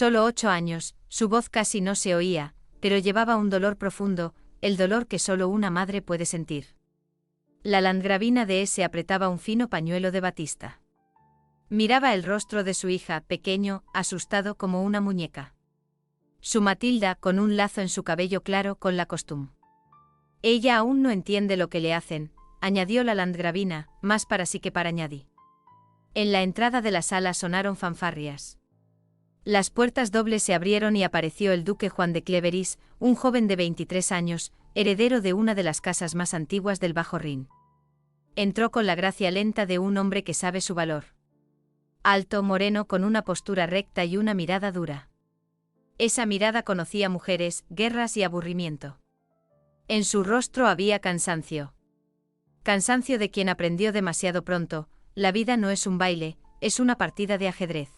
Solo 8 años, su voz casi no se oía, pero llevaba un dolor profundo, el dolor que solo una madre puede sentir. La landgravina de S apretaba un fino pañuelo de batista. Miraba el rostro de su hija, pequeño, asustado como una muñeca. Su Matilda, con un lazo en su cabello claro con la costumbre. Ella aún no entiende lo que le hacen, añadió la landgravina, más para sí que para añadir. En la entrada de la sala sonaron fanfarrias. Las puertas dobles se abrieron y apareció el duque Juan de Cleveris, un joven de 23 años, heredero de una de las casas más antiguas del Bajo Rin. Entró con la gracia lenta de un hombre que sabe su valor. Alto, moreno, con una postura recta y una mirada dura. Esa mirada conocía mujeres, guerras y aburrimiento. En su rostro había cansancio. Cansancio de quien aprendió demasiado pronto: la vida no es un baile, es una partida de ajedrez.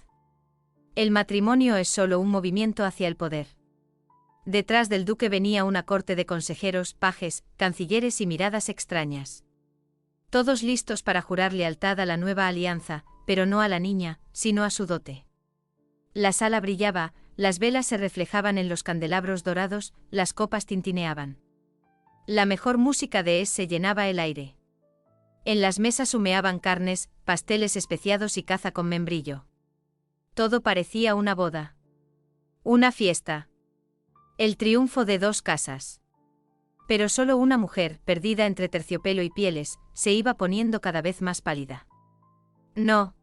El matrimonio es solo un movimiento hacia el poder. Detrás del duque venía una corte de consejeros, pajes, cancilleres y miradas extrañas. Todos listos para jurar lealtad a la nueva alianza, pero no a la niña, sino a su dote. La sala brillaba, las velas se reflejaban en los candelabros dorados, las copas tintineaban. La mejor música de S llenaba el aire. En las mesas humeaban carnes, pasteles especiados y caza con membrillo. Todo parecía una boda. Una fiesta. El triunfo de dos casas. Pero solo una mujer, perdida entre terciopelo y pieles, se iba poniendo cada vez más pálida. No.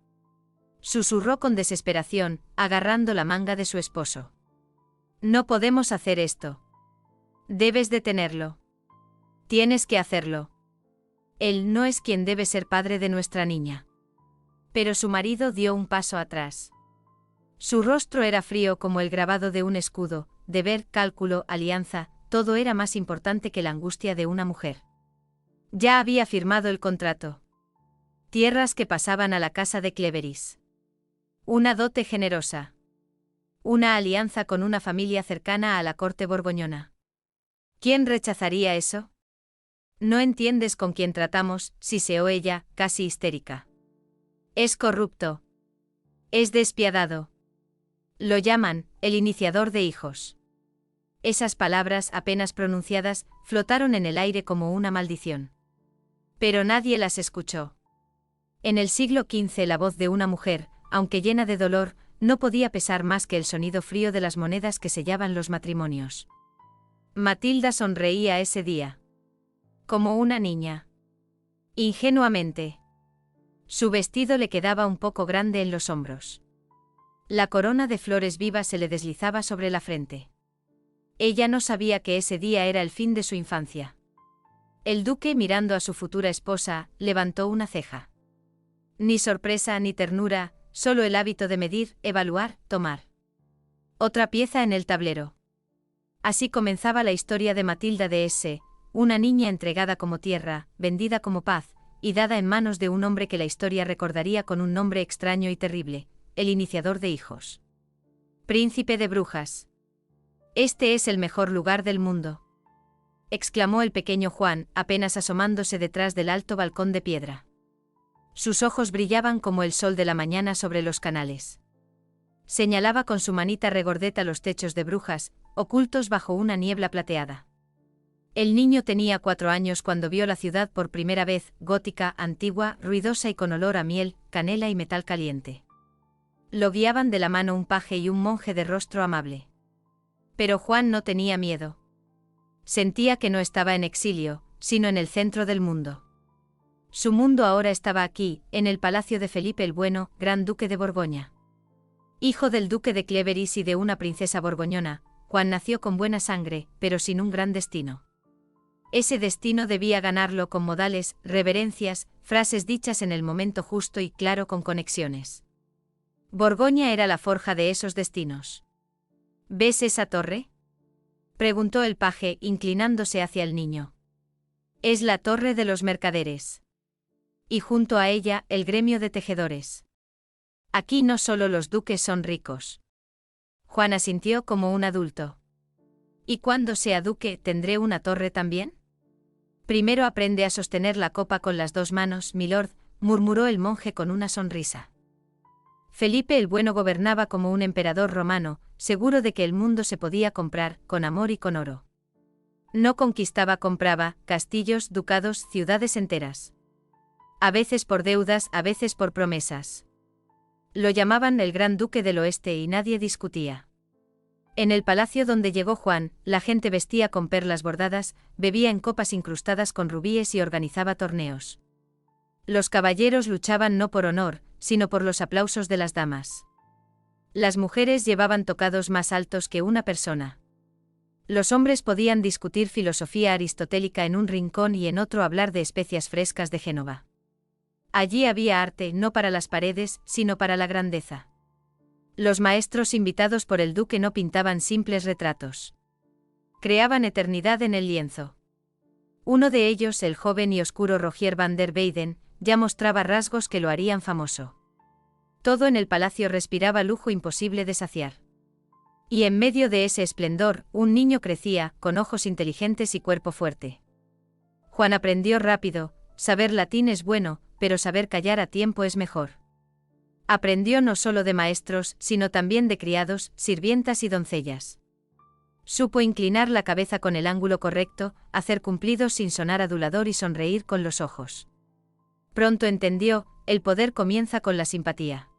Susurró con desesperación, agarrando la manga de su esposo. No podemos hacer esto. Debes detenerlo. Tienes que hacerlo. Él no es quien debe ser padre de nuestra niña. Pero su marido dio un paso atrás. Su rostro era frío como el grabado de un escudo, deber, cálculo, alianza, todo era más importante que la angustia de una mujer. Ya había firmado el contrato. Tierras que pasaban a la casa de Cleveris. Una dote generosa. Una alianza con una familia cercana a la corte borgoñona. ¿Quién rechazaría eso? No entiendes con quién tratamos, siseó ella, casi histérica. Es corrupto. Es despiadado. Lo llaman, el iniciador de hijos. Esas palabras, apenas pronunciadas, flotaron en el aire como una maldición. Pero nadie las escuchó. En el siglo XV la voz de una mujer, aunque llena de dolor, no podía pesar más que el sonido frío de las monedas que sellaban los matrimonios. Matilda sonreía ese día. Como una niña. Ingenuamente. Su vestido le quedaba un poco grande en los hombros. La corona de flores vivas se le deslizaba sobre la frente. Ella no sabía que ese día era el fin de su infancia. El duque, mirando a su futura esposa, levantó una ceja. Ni sorpresa ni ternura, solo el hábito de medir, evaluar, tomar. Otra pieza en el tablero. Así comenzaba la historia de Matilda de S., una niña entregada como tierra, vendida como paz, y dada en manos de un hombre que la historia recordaría con un nombre extraño y terrible: el iniciador de hijos. Príncipe de brujas. Este es el mejor lugar del mundo, exclamó el pequeño Juan, apenas asomándose detrás del alto balcón de piedra. Sus ojos brillaban como el sol de la mañana sobre los canales. Señalaba con su manita regordeta los techos de brujas, ocultos bajo una niebla plateada. El niño tenía 4 años cuando vio la ciudad por primera vez, gótica, antigua, ruidosa y con olor a miel, canela y metal caliente. Lo guiaban de la mano un paje y un monje de rostro amable. Pero Juan no tenía miedo. Sentía que no estaba en exilio, sino en el centro del mundo. Su mundo ahora estaba aquí, en el palacio de Felipe el Bueno, gran duque de Borgoña. Hijo del duque de Cleveris y de una princesa borgoñona, Juan nació con buena sangre, pero sin un gran destino. Ese destino debía ganarlo con modales, reverencias, frases dichas en el momento justo y claro, con conexiones. Borgoña era la forja de esos destinos. ¿Ves esa torre?, preguntó el paje, inclinándose hacia el niño. Es la torre de los mercaderes. Y junto a ella, el gremio de tejedores. Aquí no solo los duques son ricos. Juan asintió como un adulto. ¿Y cuando sea duque, tendré una torre también? Primero aprende a sostener la copa con las 2 manos, milord, murmuró el monje con una sonrisa. Felipe el Bueno gobernaba como un emperador romano, seguro de que el mundo se podía comprar, con amor y con oro. No conquistaba, compraba, castillos, ducados, ciudades enteras. A veces por deudas, a veces por promesas. Lo llamaban el Gran Duque del Oeste y nadie discutía. En el palacio donde llegó Juan, la gente vestía con perlas bordadas, bebía en copas incrustadas con rubíes y organizaba torneos. Los caballeros luchaban no por honor, sino por los aplausos de las damas. Las mujeres llevaban tocados más altos que una persona. Los hombres podían discutir filosofía aristotélica en un rincón y en otro hablar de especias frescas de Génova. Allí había arte no para las paredes, sino para la grandeza. Los maestros invitados por el duque no pintaban simples retratos. Creaban eternidad en el lienzo. Uno de ellos, el joven y oscuro Rogier van der Weyden, ya mostraba rasgos que lo harían famoso. Todo en el palacio respiraba lujo imposible de saciar. Y en medio de ese esplendor, un niño crecía, con ojos inteligentes y cuerpo fuerte. Juan aprendió rápido: saber latín es bueno, pero saber callar a tiempo es mejor. Aprendió no solo de maestros, sino también de criados, sirvientas y doncellas. Supo inclinar la cabeza con el ángulo correcto, hacer cumplidos sin sonar adulador y sonreír con los ojos. Pronto entendió: el poder comienza con la simpatía.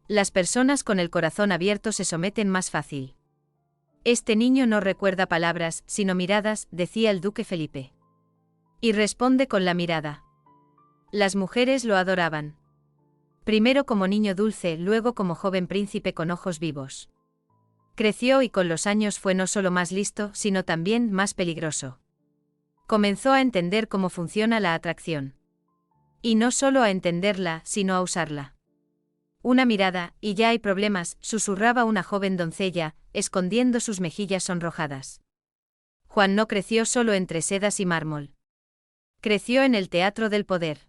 Las personas con el corazón abierto se someten más fácil. Este niño no recuerda palabras, sino miradas, decía el duque Felipe. Y responde con la mirada. Las mujeres lo adoraban. Primero como niño dulce, luego como joven príncipe con ojos vivos. Creció y con los años fue no solo más listo, sino también más peligroso. Comenzó a entender cómo funciona la atracción. Y no solo a entenderla, sino a usarla. Una mirada, y ya hay problemas, susurraba una joven doncella, escondiendo sus mejillas sonrojadas. Juan no creció solo entre sedas y mármol. Creció en el teatro del poder.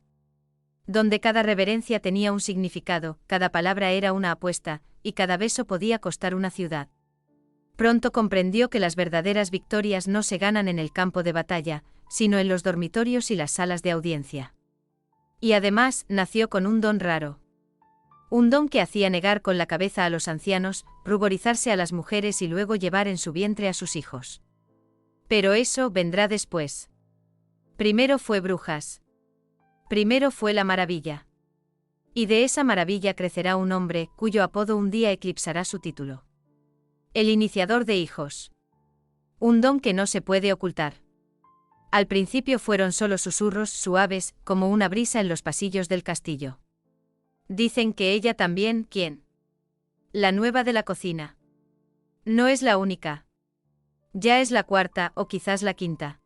Donde cada reverencia tenía un significado, cada palabra era una apuesta, y cada beso podía costar una ciudad. Pronto comprendió que las verdaderas victorias no se ganan en el campo de batalla, sino en los dormitorios y las salas de audiencia. Y además, nació con un don raro. Un don que hacía negar con la cabeza a los ancianos, ruborizarse a las mujeres y luego llevar en su vientre a sus hijos. Pero eso vendrá después. Primero fue Brujas. Primero fue la maravilla. Y de esa maravilla crecerá un hombre, cuyo apodo un día eclipsará su título. El iniciador de hijos. Un don que no se puede ocultar. Al principio fueron solo susurros suaves, como una brisa en los pasillos del castillo. Dicen que ella también, ¿quién? La nueva de la cocina. No es la única. Ya es la cuarta o quizás la quinta.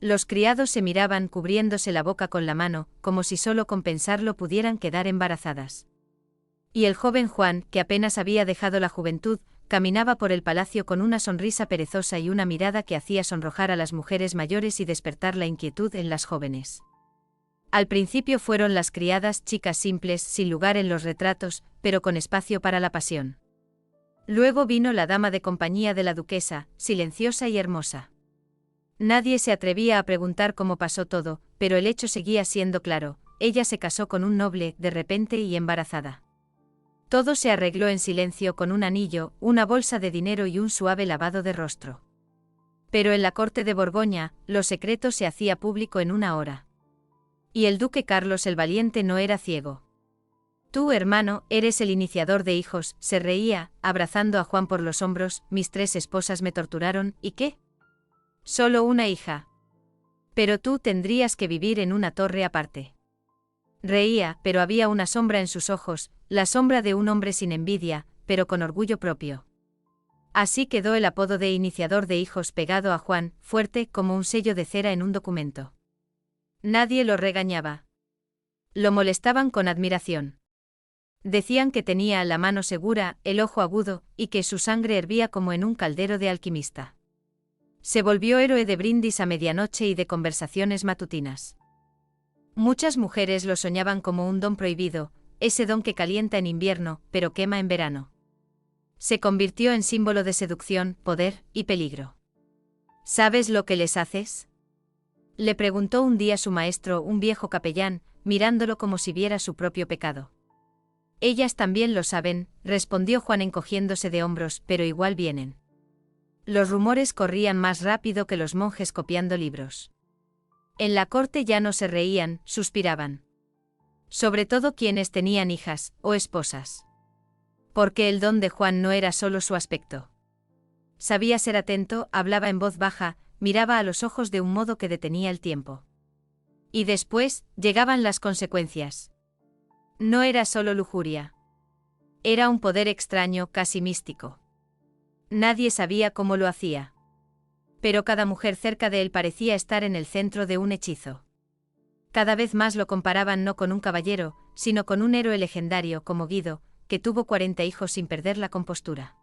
Los criados se miraban cubriéndose la boca con la mano, como si solo con pensarlo pudieran quedar embarazadas. Y el joven Juan, que apenas había dejado la juventud, caminaba por el palacio con una sonrisa perezosa y una mirada que hacía sonrojar a las mujeres mayores y despertar la inquietud en las jóvenes. Al principio fueron las criadas, chicas simples, sin lugar en los retratos, pero con espacio para la pasión. Luego vino la dama de compañía de la duquesa, silenciosa y hermosa. Nadie se atrevía a preguntar cómo pasó todo, pero el hecho seguía siendo claro: ella se casó con un noble, de repente y embarazada. Todo se arregló en silencio con un anillo, una bolsa de dinero y un suave lavado de rostro. Pero en la corte de Borgoña, lo secreto se hacía público en una hora. Y el duque Carlos el Valiente no era ciego. Tú, hermano, eres el iniciador de hijos, se reía, abrazando a Juan por los hombros. Mis 3 esposas me torturaron, ¿y qué? Solo una hija. Pero tú tendrías que vivir en una torre aparte. Reía, pero había una sombra en sus ojos, la sombra de un hombre sin envidia, pero con orgullo propio. Así quedó el apodo de iniciador de hijos pegado a Juan, fuerte como un sello de cera en un documento. Nadie lo regañaba. Lo molestaban con admiración. Decían que tenía la mano segura, el ojo agudo, y que su sangre hervía como en un caldero de alquimista. Se volvió héroe de brindis a medianoche y de conversaciones matutinas. Muchas mujeres lo soñaban como un don prohibido, ese don que calienta en invierno, pero quema en verano. Se convirtió en símbolo de seducción, poder y peligro. ¿Sabes lo que les haces?, le preguntó un día su maestro, un viejo capellán, mirándolo como si viera su propio pecado. Ellas también lo saben, respondió Juan encogiéndose de hombros, pero igual vienen. Los rumores corrían más rápido que los monjes copiando libros. En la corte ya no se reían, suspiraban. Sobre todo quienes tenían hijas o esposas. Porque el don de Juan no era solo su aspecto. Sabía ser atento, hablaba en voz baja, miraba a los ojos de un modo que detenía el tiempo. Y después, llegaban las consecuencias. No era solo lujuria. Era un poder extraño, casi místico. Nadie sabía cómo lo hacía. Pero cada mujer cerca de él parecía estar en el centro de un hechizo. Cada vez más lo comparaban no con un caballero, sino con un héroe legendario como Guido, que tuvo 40 hijos sin perder la compostura.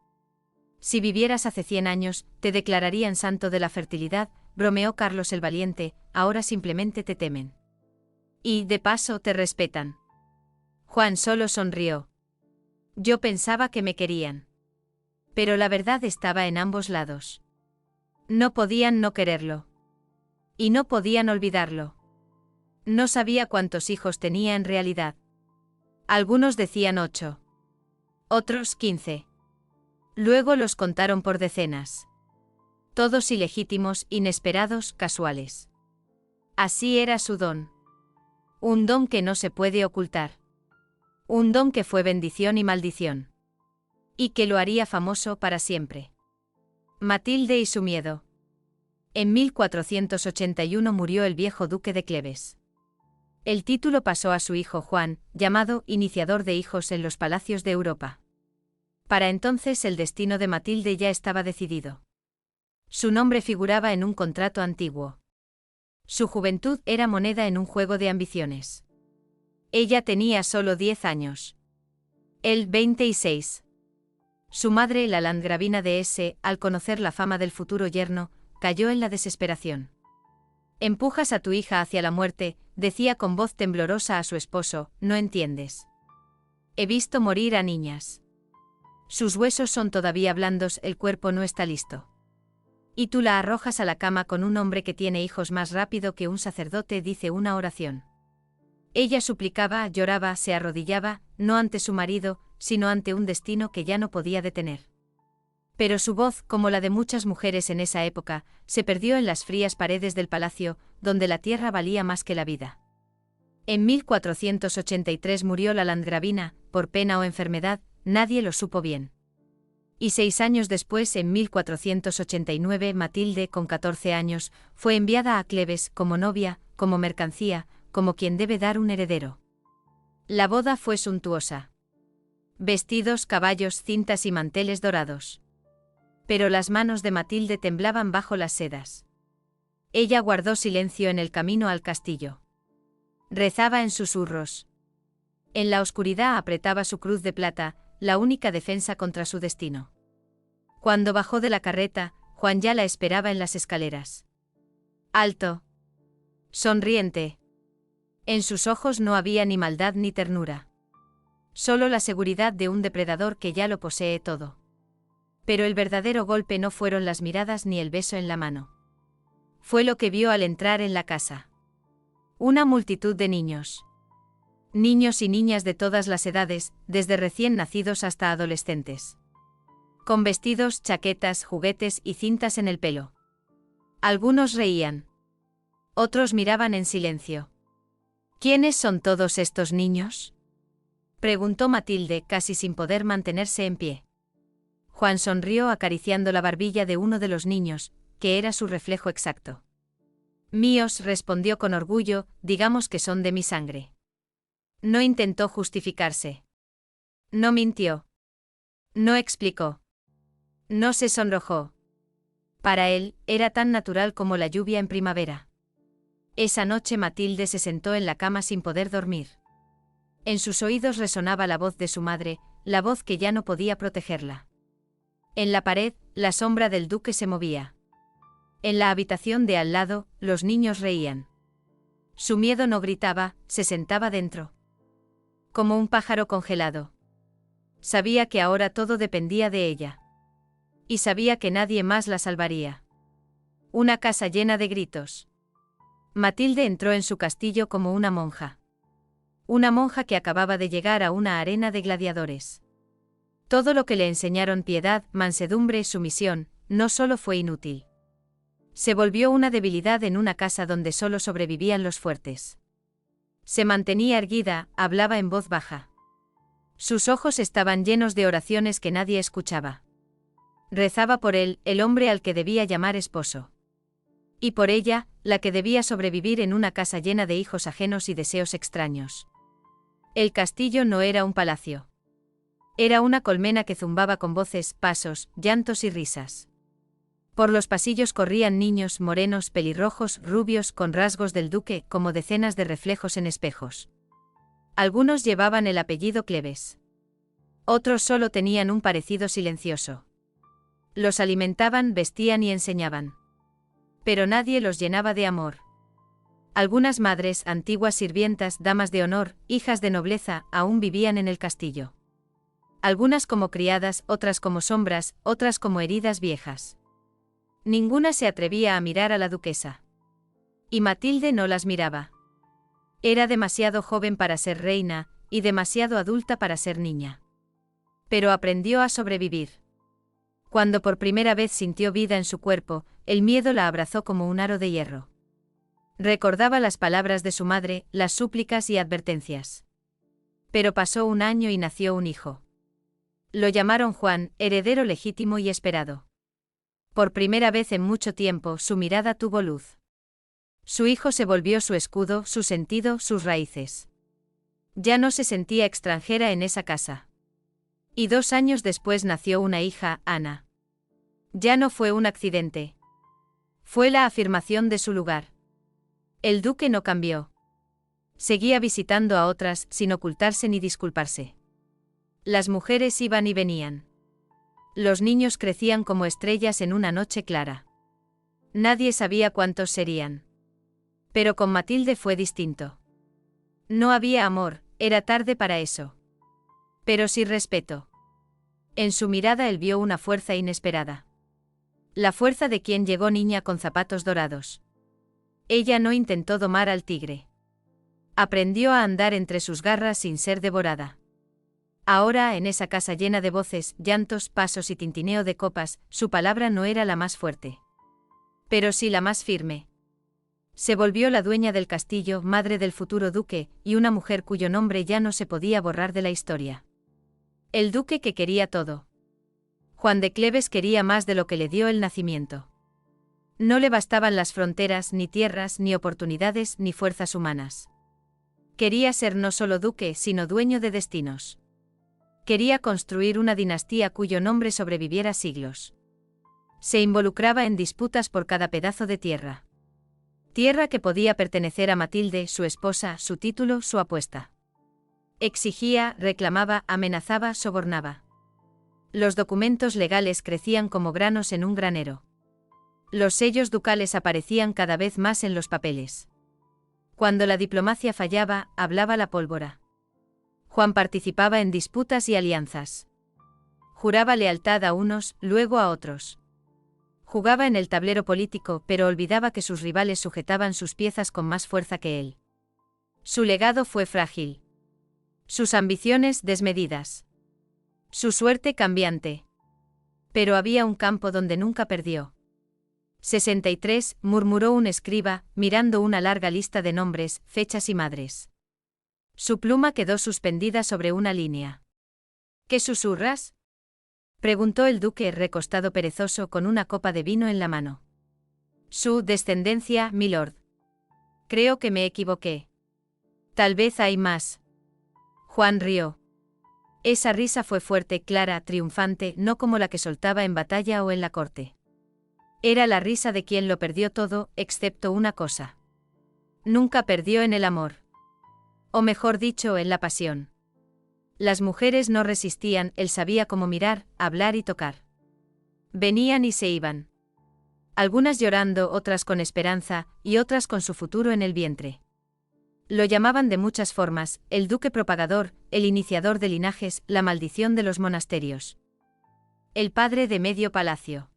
Si vivieras hace 100 años, te declararían santo de la fertilidad, bromeó Carlos el Valiente, ahora simplemente te temen. Y, de paso, te respetan. Juan solo sonrió. Yo pensaba que me querían. Pero la verdad estaba en ambos lados. No podían no quererlo. Y no podían olvidarlo. No sabía cuántos hijos tenía en realidad. Algunos decían 8. Otros 15. Luego los contaron por decenas. Todos ilegítimos, inesperados, casuales. Así era su don. Un don que no se puede ocultar. Un don que fue bendición y maldición. Y que lo haría famoso para siempre. Matilde y su miedo. En 1481 murió el viejo duque de Cleves. El título pasó a su hijo Juan, llamado iniciador de hijos en los palacios de Europa. Para entonces el destino de Matilde ya estaba decidido. Su nombre figuraba en un contrato antiguo. Su juventud era moneda en un juego de ambiciones. Ella tenía solo 10 años. Él 26. Su madre, la landgravina de S., al conocer la fama del futuro yerno, cayó en la desesperación. Empujas a tu hija hacia la muerte, decía con voz temblorosa a su esposo, no entiendes. He visto morir a niñas. Sus huesos son todavía blandos, el cuerpo no está listo. Y tú la arrojas a la cama con un hombre que tiene hijos más rápido que un sacerdote dice una oración. Ella suplicaba, lloraba, se arrodillaba, no ante su marido, sino ante un destino que ya no podía detener. Pero su voz, como la de muchas mujeres en esa época, se perdió en las frías paredes del palacio, donde la tierra valía más que la vida. En 1483 murió la landgravina, por pena o enfermedad, nadie lo supo bien. Y 6 años después, en 1489, Matilde, con 14 años, fue enviada a Cleves como novia, como mercancía, como quien debe dar un heredero. La boda fue suntuosa. Vestidos, caballos, cintas y manteles dorados. Pero las manos de Matilde temblaban bajo las sedas. Ella guardó silencio en el camino al castillo. Rezaba en susurros. En la oscuridad apretaba su cruz de plata, la única defensa contra su destino. Cuando bajó de la carreta, Juan ya la esperaba en las escaleras. Alto. Sonriente. En sus ojos no había ni maldad ni ternura. Solo la seguridad de un depredador que ya lo posee todo. Pero el verdadero golpe no fueron las miradas ni el beso en la mano. Fue lo que vio al entrar en la casa. Una multitud de niños. Niños y niñas de todas las edades, desde recién nacidos hasta adolescentes. Con vestidos, chaquetas, juguetes y cintas en el pelo. Algunos reían. Otros miraban en silencio. ¿Quiénes son todos estos niños?, preguntó Matilde, casi sin poder mantenerse en pie. Juan sonrió acariciando la barbilla de uno de los niños, que era su reflejo exacto. Míos, respondió con orgullo, digamos que son de mi sangre. No intentó justificarse. No mintió. No explicó. No se sonrojó. Para él, era tan natural como la lluvia en primavera. Esa noche Matilde se sentó en la cama sin poder dormir. En sus oídos resonaba la voz de su madre, la voz que ya no podía protegerla. En la pared, la sombra del duque se movía. En la habitación de al lado, los niños reían. Su miedo no gritaba, se sentaba dentro. Como un pájaro congelado. Sabía que ahora todo dependía de ella. Y sabía que nadie más la salvaría. Una casa llena de gritos. Matilde entró en su castillo como una monja. Una monja que acababa de llegar a una arena de gladiadores. Todo lo que le enseñaron piedad, mansedumbre y sumisión, no solo fue inútil. Se volvió una debilidad en una casa donde solo sobrevivían los fuertes. Se mantenía erguida, hablaba en voz baja. Sus ojos estaban llenos de oraciones que nadie escuchaba. Rezaba por él, el hombre al que debía llamar esposo. Y por ella, la que debía sobrevivir en una casa llena de hijos ajenos y deseos extraños. El castillo no era un palacio. Era una colmena que zumbaba con voces, pasos, llantos y risas. Por los pasillos corrían niños morenos, pelirrojos, rubios, con rasgos del duque, como decenas de reflejos en espejos. Algunos llevaban el apellido Cleves. Otros solo tenían un parecido silencioso. Los alimentaban, vestían y enseñaban. Pero nadie los llenaba de amor. Algunas madres, antiguas sirvientas, damas de honor, hijas de nobleza, aún vivían en el castillo. Algunas como criadas, otras como sombras, otras como heridas viejas. Ninguna se atrevía a mirar a la duquesa. Y Matilde no las miraba. Era demasiado joven para ser reina, y demasiado adulta para ser niña. Pero aprendió a sobrevivir. Cuando por primera vez sintió vida en su cuerpo, el miedo la abrazó como un aro de hierro. Recordaba las palabras de su madre, las súplicas y advertencias. Pero pasó un año y nació un hijo. Lo llamaron Juan, heredero legítimo y esperado. Por primera vez en mucho tiempo, su mirada tuvo luz. Su hijo se volvió su escudo, su sentido, sus raíces. Ya no se sentía extranjera en esa casa. Y 2 años después nació una hija, Ana. Ya no fue un accidente. Fue la afirmación de su lugar. El duque no cambió. Seguía visitando a otras, sin ocultarse ni disculparse. Las mujeres iban y venían. Los niños crecían como estrellas en una noche clara. Nadie sabía cuántos serían. Pero con Matilde fue distinto. No había amor, era tarde para eso. Pero sí respeto. En su mirada él vio una fuerza inesperada. La fuerza de quien llegó niña con zapatos dorados. Ella no intentó domar al tigre. Aprendió a andar entre sus garras sin ser devorada. Ahora, en esa casa llena de voces, llantos, pasos y tintineo de copas, su palabra no era la más fuerte. Pero sí la más firme. Se volvió la dueña del castillo, madre del futuro duque, y una mujer cuyo nombre ya no se podía borrar de la historia. El duque que quería todo. Juan de Cleves quería más de lo que le dio el nacimiento. No le bastaban las fronteras, ni tierras, ni oportunidades, ni fuerzas humanas. Quería ser no solo duque, sino dueño de destinos. Quería construir una dinastía cuyo nombre sobreviviera siglos. Se involucraba en disputas por cada pedazo de tierra. Tierra que podía pertenecer a Matilde, su esposa, su título, su apuesta. Exigía, reclamaba, amenazaba, sobornaba. Los documentos legales crecían como granos en un granero. Los sellos ducales aparecían cada vez más en los papeles. Cuando la diplomacia fallaba, hablaba la pólvora. Juan participaba en disputas y alianzas. Juraba lealtad a unos, luego a otros. Jugaba en el tablero político, pero olvidaba que sus rivales sujetaban sus piezas con más fuerza que él. Su legado fue frágil. Sus ambiciones desmedidas. Su suerte cambiante. Pero había un campo donde nunca perdió. 63, murmuró un escriba, mirando una larga lista de nombres, fechas y madres. Su pluma quedó suspendida sobre una línea. ¿Qué susurras?, preguntó el duque recostado perezoso con una copa de vino en la mano. Su descendencia, milord. Creo que me equivoqué. Tal vez hay más. Juan rió. Esa risa fue fuerte, clara, triunfante, no como la que soltaba en batalla o en la corte. Era la risa de quien lo perdió todo, excepto una cosa. Nunca perdió en el amor. O mejor dicho, en la pasión. Las mujeres no resistían, él sabía cómo mirar, hablar y tocar. Venían y se iban. Algunas llorando, otras con esperanza, y otras con su futuro en el vientre. Lo llamaban de muchas formas, el duque propagador, el iniciador de linajes, la maldición de los monasterios. El padre de medio palacio.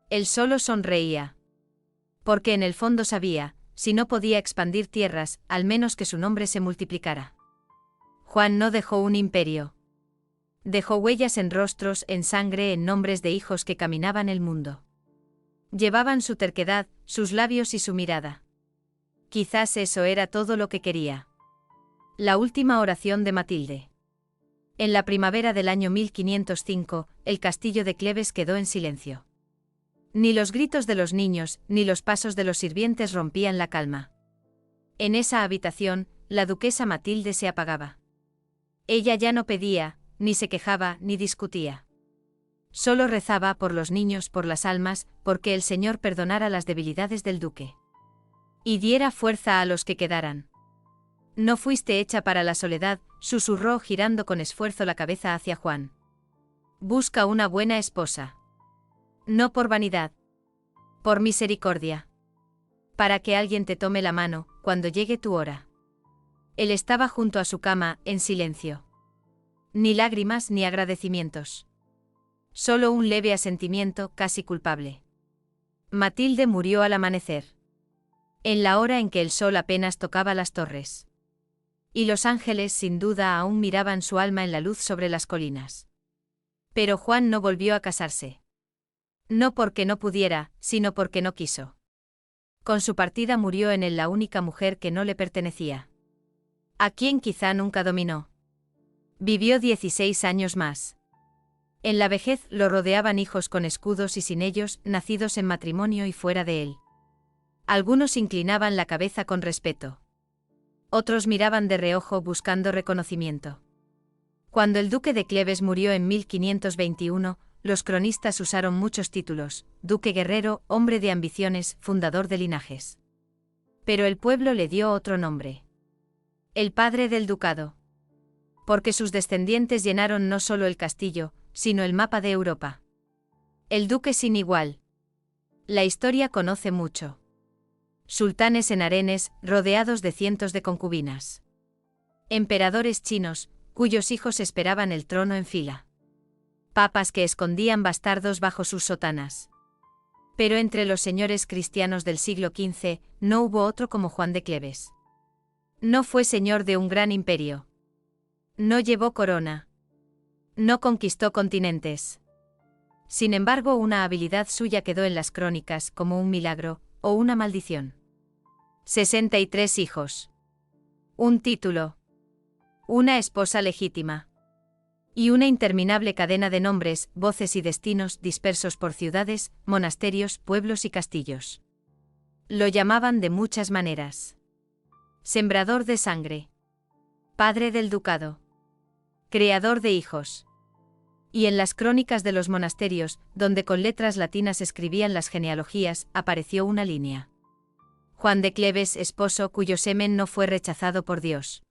Él solo sonreía. Porque en el fondo sabía, si no podía expandir tierras, al menos que su nombre se multiplicara. Juan no dejó un imperio. Dejó huellas en rostros, en sangre, en nombres de hijos que caminaban el mundo. Llevaban su terquedad, sus labios y su mirada. Quizás eso era todo lo que quería. La última oración de Matilde. En la primavera del año 1505, el castillo de Cleves quedó en silencio. Ni los gritos de los niños, ni los pasos de los sirvientes rompían la calma. En esa habitación, la duquesa Matilde se apagaba. Ella ya no pedía, ni se quejaba, ni discutía. Solo rezaba por los niños, por las almas, porque el Señor perdonara las debilidades del duque. Y diera fuerza a los que quedaran. No fuiste hecha para la soledad, susurró girando con esfuerzo la cabeza hacia Juan. Busca una buena esposa. No por vanidad. Por misericordia. Para que alguien te tome la mano, cuando llegue tu hora. Él estaba junto a su cama, en silencio. Ni lágrimas ni agradecimientos. Solo un leve asentimiento, casi culpable. Matilde murió al amanecer. En la hora en que el sol apenas tocaba las torres. Y los ángeles sin duda aún miraban su alma en la luz sobre las colinas. Pero Juan no volvió a casarse. No porque no pudiera, sino porque no quiso. Con su partida murió en él la única mujer que no le pertenecía. A quien quizá nunca dominó. Vivió 16 años más. En la vejez lo rodeaban hijos con escudos y sin ellos, nacidos en matrimonio y fuera de él. Algunos inclinaban la cabeza con respeto. Otros miraban de reojo buscando reconocimiento. Cuando el duque de Cleves murió en 1521, los cronistas usaron muchos títulos: duque guerrero, hombre de ambiciones, fundador de linajes. Pero el pueblo le dio otro nombre. El padre del ducado. Porque sus descendientes llenaron no solo el castillo, sino el mapa de Europa. El duque sin igual. La historia conoce mucho. Sultanes en harenes, rodeados de cientos de concubinas. Emperadores chinos, cuyos hijos esperaban el trono en fila. Papas que escondían bastardos bajo sus sotanas. Pero entre los señores cristianos del siglo XV, no hubo otro como Juan de Cleves. No fue señor de un gran imperio. No llevó corona. No conquistó continentes. Sin embargo, una habilidad suya quedó en las crónicas como un milagro, o una maldición. 63 hijos. Un título. Una esposa legítima. Y una interminable cadena de nombres, voces y destinos dispersos por ciudades, monasterios, pueblos y castillos. Lo llamaban de muchas maneras. Sembrador de sangre. Padre del ducado. Creador de hijos. Y en las crónicas de los monasterios, donde con letras latinas escribían las genealogías, apareció una línea. Juan de Cleves, esposo cuyo semen no fue rechazado por Dios.